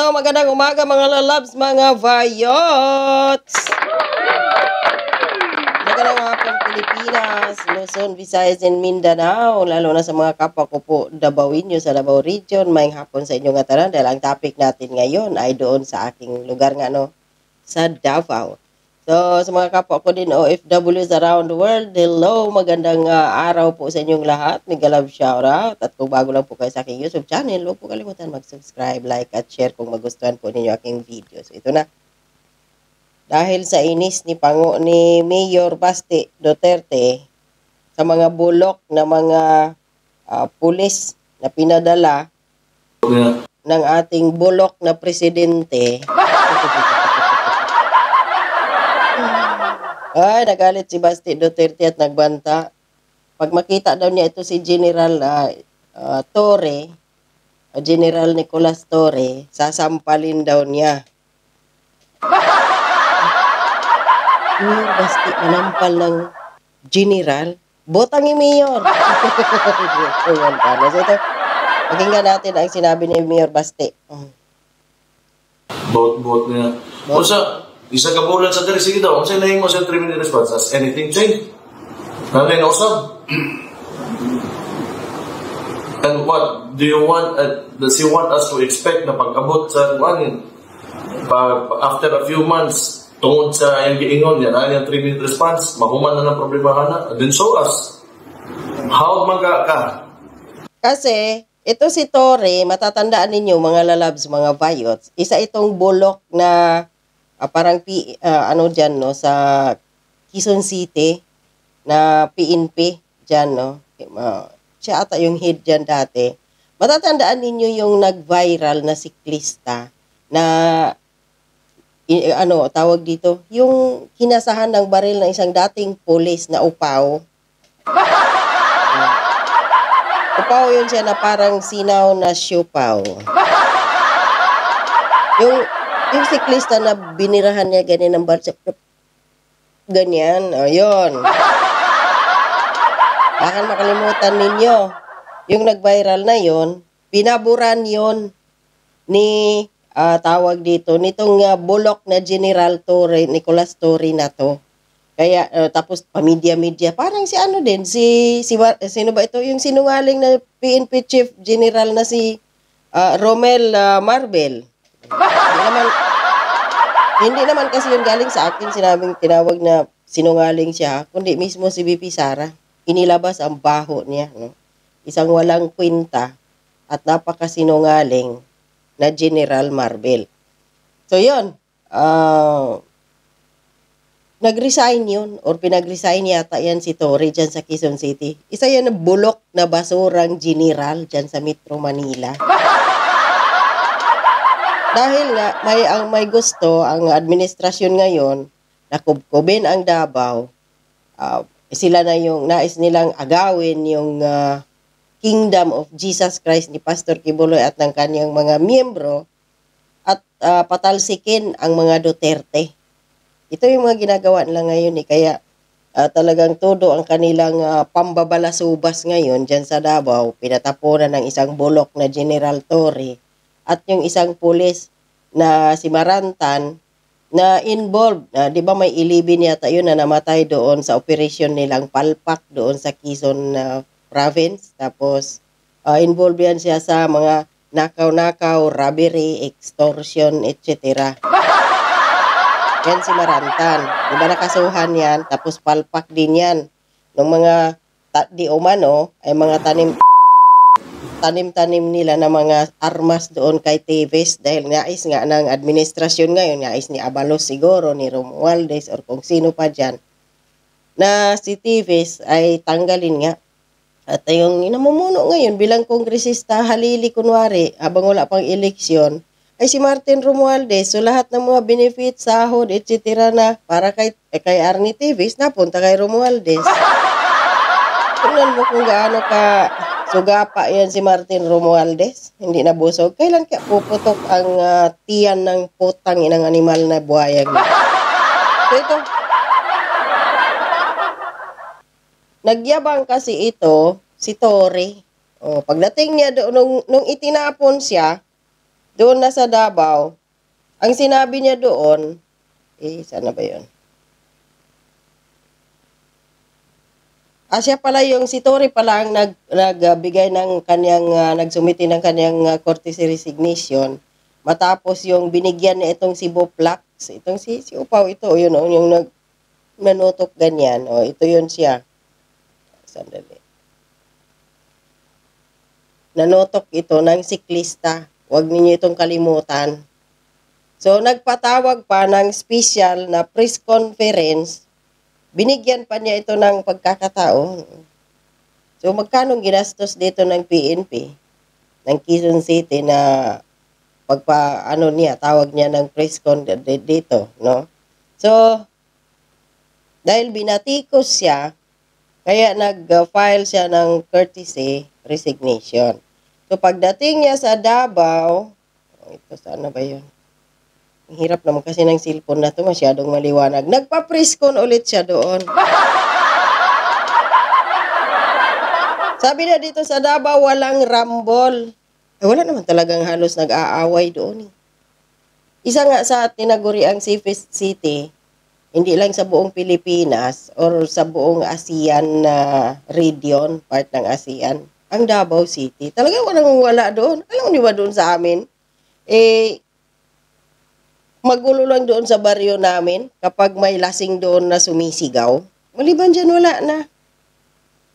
Hello, magandang umaga mga lalabs, mga vayots! Magandang hapon Pilipinas, Luzon, Visayas, and Mindanao, lalo na sa mga kapwa ko po Dabawinyo sa Davao Region. Maying hapon sa inyo nga tanan dahil ang topic natin ngayon ay doon sa aking lugar nga sa Davao. So, sa mga kapwa ko din OFWs around the world, hello, magandang araw po sa inyong lahat. Mega love shoutout. At kung bago lang po kayo sa aking YouTube channel, huwag po kalimutan mag-subscribe, like, at share kung magustuhan po ninyo aking videos. Ito na. Dahil sa inis ni Mayor Basti Duterte sa mga bulok na mga pulis na pinadala ng ating bulok na presidente, ay, nagalit si Basti Duterte at nagbanta. Pag makita daw niya ito si General Torre, General Nicolas Torre, sasampalin daw niya. Mayor Basti, manampal ng General, botang yung Mayor. So ito, pakinggan natin ang sinabi ni Mayor Basti. Bot niya. O sa isa ka bulan sa diri sige daw, unsa nahimo sa 3-minute response? Has anything changed? Nanay na usab. And what do you want? Does he want us to expect na pag-abot sa after a few months tungod sa iyang giingon yan, ang 3-minute response, mahuman na ng problema na, then show us. How ka? Kasi, ito si Torre, matatandaan ninyo mga lalabs, mga vayots, isa itong bulok na parang dyan, sa Quezon City, na PNP, dyan, siya ata yung head dyan dati. Matatandaan ninyo yung nag-viral na siklista na tawag dito, yung kinasahan ng baril ng isang dating pulis na upaw. Upaw yun siya na parang sinaw na siupaw. Yung siklista na binirahan niya ganyan ng baril. Ganyan, yun. Baka makalimutan ninyo. Yung nag-viral na yun, pinaburan yun ni tawag dito, nitong bulok na General Torre, Nicolas Torre na to. Kaya, tapos, pamidya-midya, parang si sino ba ito? Yung sinungaling na PNP Chief General na si Romel Marbel. Hindi naman kasi yun galing sa akin, sinabing tinawag na sinungaling siya, kundi mismo si VP Sara. Inilabas ang baho niya, no? Isang walang kwenta at napakasinungaling na General Marbel. So, yun. Nag-resign yun or pinag-resign yata yan si Torre dyan sa Quezon City. Isa yan na bulok na basurang general dyan sa Metro Manila. Dahil nga, may gusto ang administrasyon ngayon na kubkubin ang Davao. Sila na yung nais nilang agawin yung Kingdom of Jesus Christ ni Pastor Kibuloy at ng kanyang mga miyembro at patalsikin ang mga Duterte. Ito yung mga ginagawa nila ngayon kaya talagang todo ang kanilang pambabalasubas ngayon dyan sa Davao, pinatapunan ng isang bulok na General Torre at yung isang pulis na si Marantan na involved, di ba may 11 yata yun na namatay doon sa operasyon nilang palpak doon sa Quezon province. Tapos involved yan siya sa mga nakaw-nakaw, robbery, extortion, etc. Yan si Marantan. Di ba nakasuhan yan? Tapos palpak din yan. Nung mga di umano, ay mga tanim-tanim nila na mga armas doon kay Teves dahil nais nga ng administrasyon ngayon, nais ni Abalos siguro, ni Romualdez, or kung sino pa dyan, na si Teves ay tanggalin nga. At yung namumuno ngayon bilang kongresista, halili kunwari, habang wala pang eleksyon, ay si Martin Romualdez. So lahat ng mga benefit, sahod, etc. na para kay Arnie Teves, napunta kay Romualdez. Tingnan mo kung gaano ka sugapa yan si Martin Romualdez. Hindi na busog. Kailan kaya puputok ang tiyan ng putang inang animal na buhayag niya? So ito, nagyabang kasi ito, si Torre. Pagdating niya doon, nung itinapon siya, Doon na sa Davao, ang sinabi niya doon, sana ba yun? Siya pala yung, si Tory pala ang nagbigay ng kanyang, nagsumiti ng kanyang courtesy resignation. Matapos yung binigyan niya itong si Boplax, itong si Upaw, ito, yun, yung nanutok ganyan. Ito yun siya. Sandali. Nanutok ito ng siklista. Huwag ninyo itong kalimutan. So, nagpatawag pa ng special na press conference. Binigyan pa niya ito ng pagkakataon. So, magkano ginastos dito ng PNP, ng Quezon City na tawag niya ng press conference dito, no? So, dahil binatikos siya, kaya nag-file siya ng courtesy resignation. So, pagdating niya sa Davao, ito, sana ba yun? Ang hirap naman kasi ng cellphone na to, masyadong maliwanag. Nagpa-press-con ulit siya doon. Sabi na dito sa Davao, walang rumble. Wala naman talagang halos nag-aaway doon. Isa nga sa tinaguriang safest city, hindi lang sa buong Pilipinas or sa buong ASEAN na region, part ng ASEAN, ang Davao City. Talagang wala doon. Alam mo di ba doon sa amin? Magulo lang doon sa baryo namin kapag may lasing doon na sumisigaw. Maliban dyan, wala na.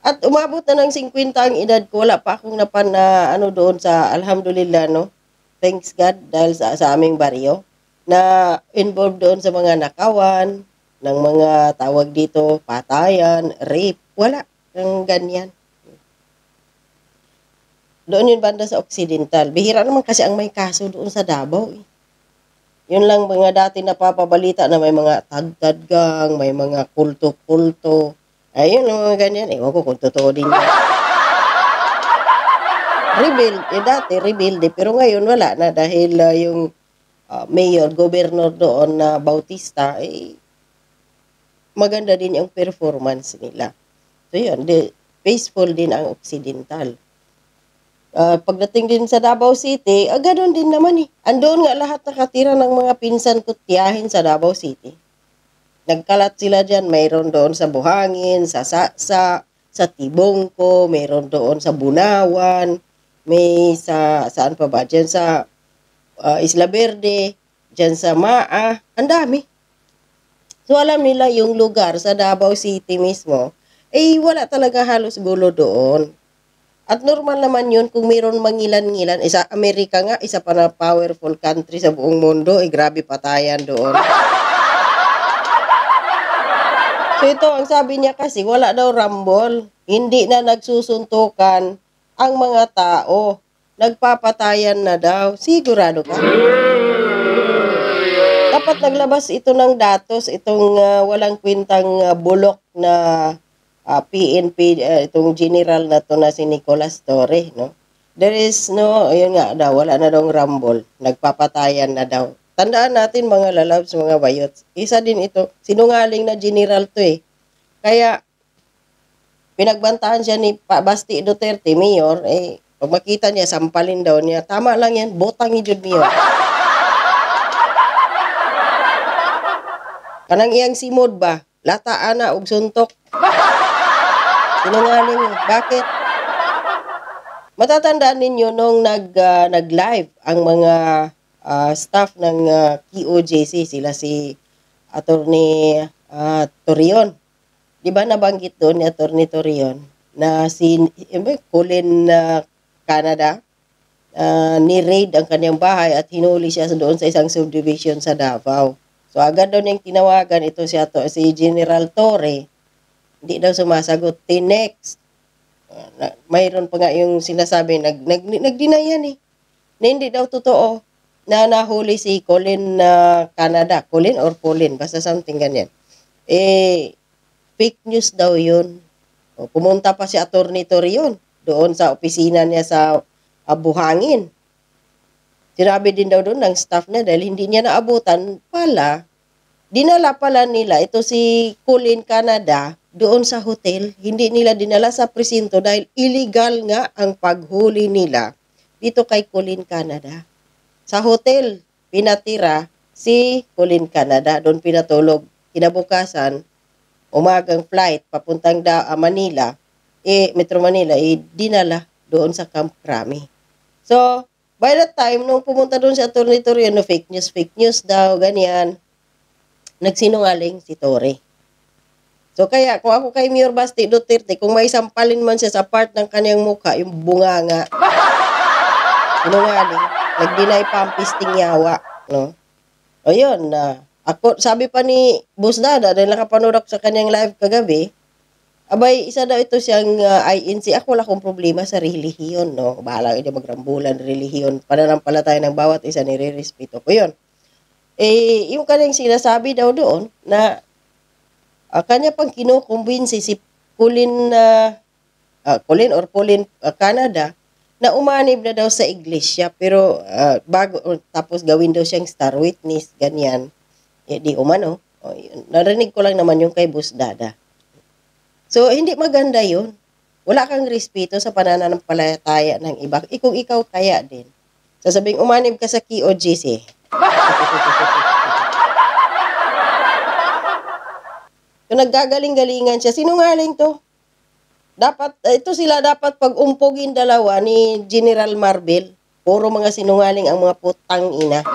At umabot na ng 50 ang edad ko, wala pa akong doon sa, alhamdulillah, no? Thanks God, dahil sa aming baryo, na involved doon sa mga nakawan, ng mga tawag dito, patayan, rape, wala ng ganyan. Doon yun banda sa Occidental. Bihira naman kasi ang may kaso doon sa Davao. Yun lang mga dati napapabalita na may mga tagtadgang, may mga kulto-kulto. Ayun, mga ganyan. Ewan ko kung totoo din yan. Dati rebuild. Pero ngayon wala na dahil yung mayor, governor doon na Bautista, maganda din yung performance nila. So yun, peaceful din ang Occidental. Pagdating din sa Davao City, ganoon din naman Andoon nga lahat nakatira ng mga pinsan ko tiyahin sa Davao City. Nagkalat sila dyan, mayroon doon sa Buhangin, sa Saksa, sa Tibongko, mayroon doon sa Bunawan, may saan pa ba? Dyan sa Isla Verde, dyan sa Maa, ang dami. So alam nila yung lugar sa Davao City mismo, wala talaga halos gulo doon. At normal naman yun kung mayroon mangilan-ngilan. Sa Amerika nga, isa pa na powerful country sa buong mundo. Grabe patayan doon. So ito, ang sabi niya kasi, wala daw rumble. Hindi na nagsusuntukan ang mga tao. Nagpapatayan na daw. Sigurado ka? Dapat naglabas ito ng datos, itong walang kwintang bulok na PNP, itong general na to na si Nicolas Torre, no? There is ayun nga daw, wala na daw rumble. Nagpapatayan na daw. Tandaan natin mga lalabs, mga bayots. Isa din ito, sinungaling na general to Kaya, pinagbantahan siya ni Basti Duterte, mayor, pag makita niya, sampalin daw niya. Tama lang yan, botang ni Jud mayor. Kanang iyang simod ba? Lataan na og suntok. Sinungaling Bakit? Matatandaan ninyo nung nag-live ang mga staff ng QOJC, sila si Attorney Torion. Di ba nabanggit doon ni Attorney Torion na si Colin Canada ni-raid ang kanyang bahay at hinuli siya doon sa isang subdivision sa Davao. So agad daw niyang tinawagan ito si General Torre. Hindi daw sumasagot. Next. Mayroon pa nga yung sinasabi, nag-deny yan na hindi daw totoo na nahuli si Colin Canada. Colin or Colin, basta something ganyan. Fake news daw yun. Pumunta pa si Attorney Torion doon sa opisina niya sa Buhangin. Sinabi din daw doon ng staff niya dahil hindi niya naabutan pala, dinala pala nila ito si Colin Canada doon sa hotel. Hindi nila dinala sa presinto dahil illegal nga ang paghuli nila dito kay Colin Canada. sa hotel pinatira si Colin Canada. Doon pinatulog. Kinabukasan, umagang flight papuntang Manila, Metro Manila, dinala doon sa Camp Crame. So, by that time, nung pumunta doon sa Atty. Toriano, fake news daw, ganyan, nagsinungaling si Tory. So, kaya, kung ako kay Mayor Basti Duterte, kung may sampalin man siya sa part ng kanyang mukha, yung bunganga, sinungaling, nag-deny pa ang pisting yawa, no? O yun, ako, sabi pa ni Boss Dada, dahil nakapanood ako sa kanyang live kagabi, abay, isa daw ito siyang INC. Ako wala akong problema sa relihiyon, no? Bahala hindi magrambulan, relihiyon. Pananampalataya ng bawat isa, nire-respeto ko yun. Yung kanyang sinasabi daw doon, na kanya pang kinukumbinsi si Colin Canada, na umanib na daw sa iglesia, pero tapos gawin daw siyang star witness, ganyan. Di umano. Narinig ko lang naman yung kay Boss Dada. So, hindi maganda yun. Wala kang respeto sa pananampalataya ng iba. Kung ikaw kaya din. Sasabing umanib ka sa KOGC. Kung naggagaling-galingan siya, sinungaling to. Ito sila dapat pag-umpogin dalawa ni General Marvel. Puro mga sinungaling ang mga putang ina.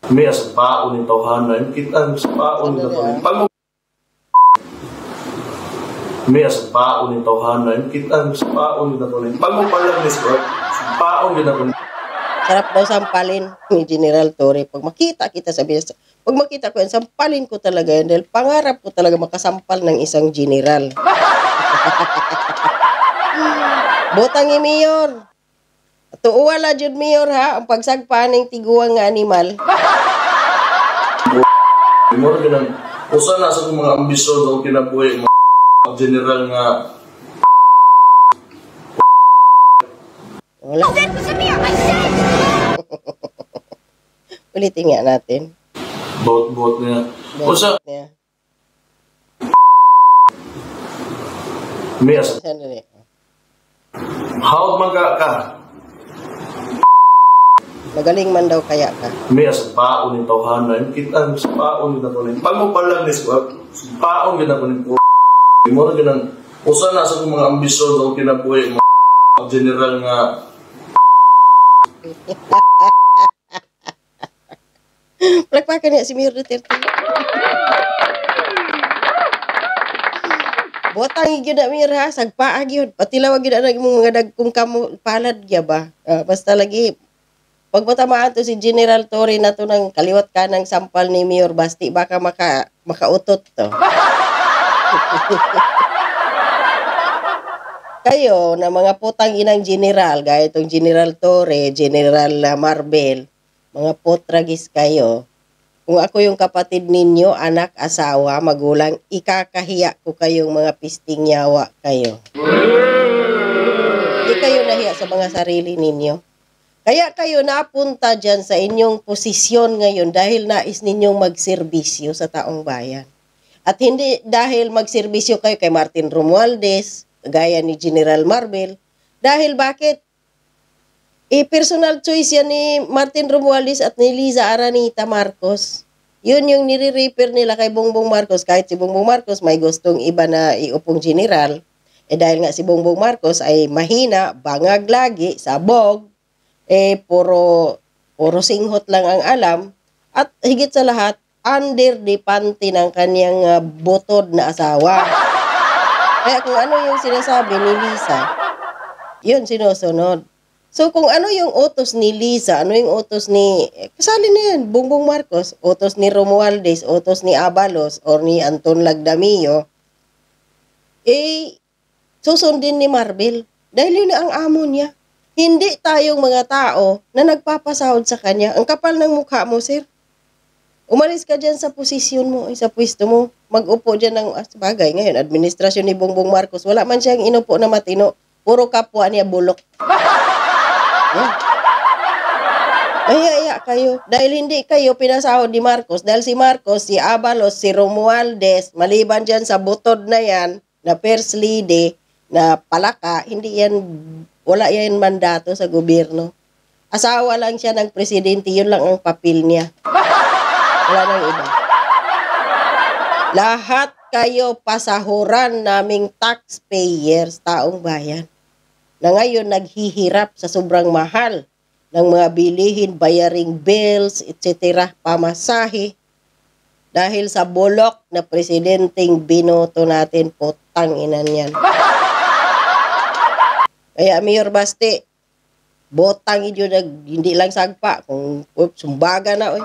May as paon ng tawhanan, kita sa paon ng tawhanan. May as paon ng tawhanan, kita sa paon ng tawhanan. Pag mo palang ni Scott, paon yun ako. Sarap daw sampalin ni General Torre. Pag makita kita, sabi niya, pag makita ko yan, sampalin ko talaga yan dahil pangarap ko talaga makasampal ng isang general. Botang ni Mayor. Tuwala jud Mayor ha, ang pagsagpa ng tiguang nga animal. Moro ganun. Usa na sa mga ambisyon o kinabuhi mga general nga wala. Ulitin nga natin. Bot niya. Usa niya. May as Sandali. how ka? Magaling man daw kaya ka. May as paon ng tawhanan, kita sa paon ng tawhanan. Pag mo palang ni Scott, paon yun ako ng moro ganun. Usa na sa mga ambisyon o kinabuhi mga general nga Palakpakan niya si Mayor Duterte. Botang yun na Mayor ha, sagpaag yun. Pati lawag yun na mga dagkong kamo palad gya ba. Basta lagi, pag matamaan to si General Torre na to ng kaliwat ka ng sampal ni Mayor Basti, baka makautot to. Kayo na mga putang inang general, gaya itong General Torre, General Marvel, mga putragis kayo. Kung ako yung kapatid ninyo, anak, asawa, magulang, ikakahiya ko kayong mga pisting yawa kayo. Hindi kayo nahiya sa mga sarili ninyo. Kaya kayo napunta dyan sa inyong posisyon ngayon dahil nais ninyong magserbisyo sa taong bayan. At hindi dahil magserbisyo kayo kay Martin Romualdez, gaya ni General Marvel, dahil bakit? Personal choice yan ni Martin Romualdez at ni Liza Aranita Marcos. Yun yung nire-refer nila kay Bongbong Marcos. Kahit si Bongbong Marcos may gustong iba na iupong general, dahil nga si Bongbong Marcos ay mahina, bangag lagi, sabog, puro singhot lang ang alam, at higit sa lahat, under the panty ng kanyang butod na asawa. Kaya kung ano yung sinasabi ni Liza, yun sinusunod. So kung ano yung utos ni Liza, ano yung utos ni, kasali na yan, Bongbong Marcos, utos ni Romualdez, utos ni Abalos, or ni Anton Lagdamillo, susundin ni Marvel. Dahil yun ang amo niya. Hindi tayong mga tao na nagpapasahod sa kanya. Ang kapal ng mukha mo, sir. Umalis ka dyan sa posisyon mo, sa pwesto mo. Mag-upo dyan ng bagay. Ngayon, administrasyon ni Bongbong Marcos, wala man siyang inupo na matino. Puro kapwa niya bulok. Yan. Maya kayo. Dahil hindi kayo pinasahod ni Marcos. Dahil si Marcos, si Abalos, si Romualdez, maliban dyan sa butod na yan, na first lady, na palaka, hindi yan Wala yan mandato sa gobyerno. Asawa lang siya ng presidente, yun lang ang papel niya. Wala nang iba. Lahat kayo pasahuran naming taxpayers, taong bayan, na ngayon naghihirap sa sobrang mahal ng mga bilihin, bayaring bills, etc., pamasahe, dahil sa bulok na presidenteng binoto natin, putang inan yan. Kaya Mayor Basti, botang inyo hindi lang sagpa, kung sumbaga na, oy.